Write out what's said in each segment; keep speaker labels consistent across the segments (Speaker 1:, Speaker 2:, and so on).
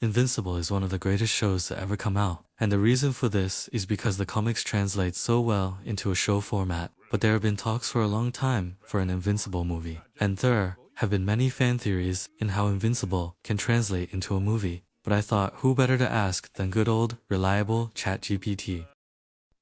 Speaker 1: Invincible is one of the greatest shows to ever come out, and the reason for this is because the comics translate so well into a show format, but there have been talks for a long time for an Invincible movie, and there have been many fan theories in how Invincible can translate into a movie, but I thought who better to ask than good old, reliable chatgpt.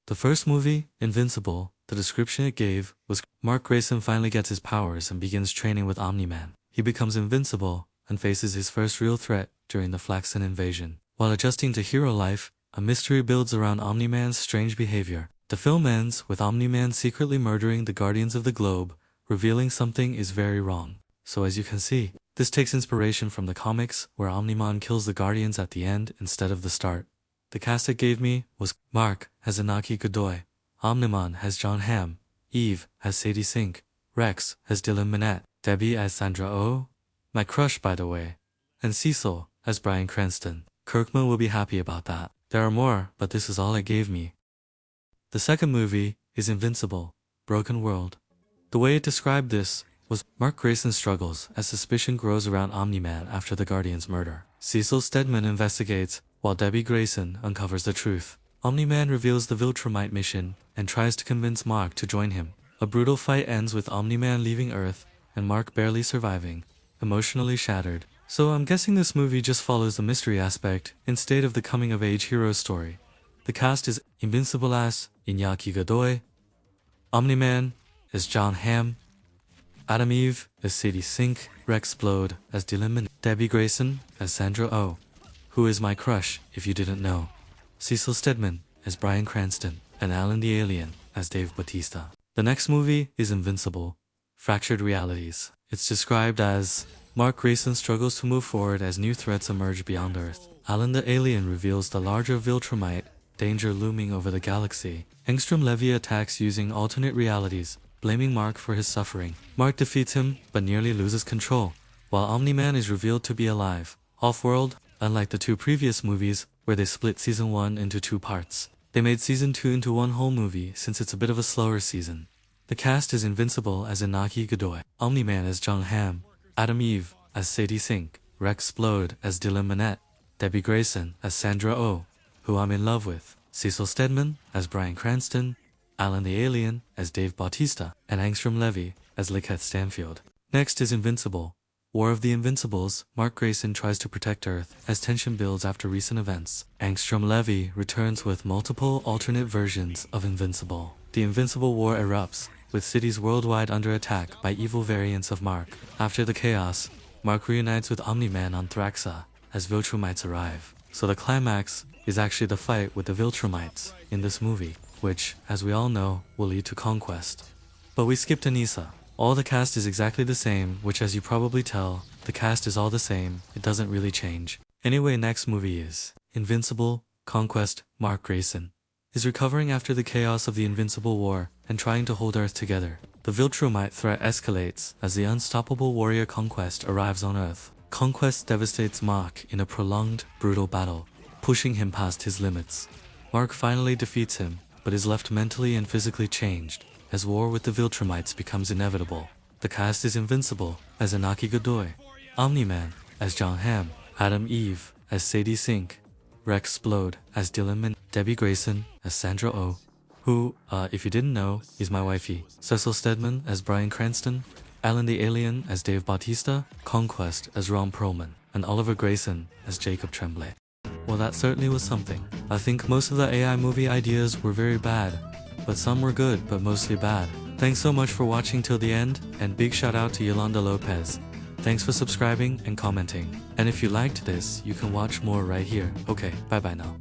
Speaker 1: The first movie, Invincible, the description it gave was Mark Grayson finally gets his powers and begins training with Omni-Man. He becomes invincible and faces his first real threat during the Flaxen invasion. While adjusting to hero life, a mystery builds around Omni-Man's strange behavior. The film ends with Omni-Man secretly murdering the Guardians of the Globe, revealing something is very wrong. So as you can see, this takes inspiration from the comics where Omni-Man kills the Guardians at the end instead of the start. The cast it gave me was Mark as Inaki Godoy, Omni-Man as John Hamm, Eve as Sadie Sink, Rex as Dylan Minnette, Debbie as Sandra Oh, my crush by the way, and Cecil as Bryan Cranston. Kirkman will be happy about that. There are more, but this is all it gave me. The second movie is Invincible, Broken World. The way it described this was Mark Grayson struggles as suspicion grows around Omni-Man after the Guardian's murder. Cecil Stedman investigates, while Debbie Grayson uncovers the truth. Omni-Man reveals the Viltrumite mission and tries to convince Mark to join him. A brutal fight ends with Omni-Man leaving Earth and Mark barely surviving, emotionally shattered. So I'm guessing this movie just follows the mystery aspect instead of the coming-of-age hero story. The cast is Invincible as Inaki Godoy, Omni-Man as John Hamm, Adam Eve as Sadie Sink, Rex Blode as Dylan Minnette, Debbie Grayson as Sandra Oh, who is my crush if you didn't know, Cecil Stedman as Bryan Cranston, and Alan the Alien as Dave Bautista. The next movie is Invincible, Fractured Realities. It's described as Mark Grayson struggles to move forward as new threats emerge beyond Earth. Alan the Alien reveals the larger Viltrumite danger looming over the galaxy. Angstrom Levy attacks using alternate realities, blaming Mark for his suffering. Mark defeats him, but nearly loses control, while Omni-Man is revealed to be alive. Off-world, unlike the two previous movies, where they split Season 1 into 2 parts. They made Season 2 into one whole movie since it's a bit of a slower season. The cast is Invincible as Inaki Godoy, Omni-Man as John Hamm, Adam Eve as Sadie Sink, Rex Blode as Dylan Minnette, Debbie Grayson as Sandra Oh, who I'm in love with, Cecil Stedman as Bryan Cranston, Alan the Alien as Dave Bautista, and Angstrom Levy as Lakeith Stanfield. Next is Invincible, War of the Invincibles. Mark Grayson tries to protect Earth as tension builds after recent events. Angstrom Levy returns with multiple alternate versions of Invincible. The Invincible War erupts, with cities worldwide under attack by evil variants of Mark. After the chaos, Mark reunites with Omni-Man on Thraxa as Viltrumites arrive. So the climax is actually the fight with the Viltrumites in this movie, which, as we all know, will lead to conquest. But we skipped Anissa. All the cast is exactly the same, which as you probably tell, the cast is all the same, it doesn't really change. Anyway, next movie is Invincible, Conquest. Mark Grayson is recovering after the chaos of the Invincible War and trying to hold Earth together. The Viltrumite threat escalates as the unstoppable warrior Conquest arrives on Earth. Conquest devastates Mark in a prolonged, brutal battle, pushing him past his limits. Mark finally defeats him, but is left mentally and physically changed, as war with the Viltrumites becomes inevitable. The cast is Invincible as Inaki Godoy, Omni-Man as John Hamm, Adam Eve as Sadie Sink, Rex Blode as Dylan Minnette, Debbie Grayson as Sandra Oh, who, if you didn't know, is my wifey, Cecil Stedman as Bryan Cranston, Alan the Alien as Dave Bautista, Conquest as Ron Perlman, and Oliver Grayson as Jacob Tremblay. Well, that certainly was something. I think most of the AI movie ideas were very bad, but some were good, but mostly bad. Thanks so much for watching till the end, and big shout out to Yolanda Lopez. Thanks for subscribing and commenting. And if you liked this, you can watch more right here. Okay, bye bye now.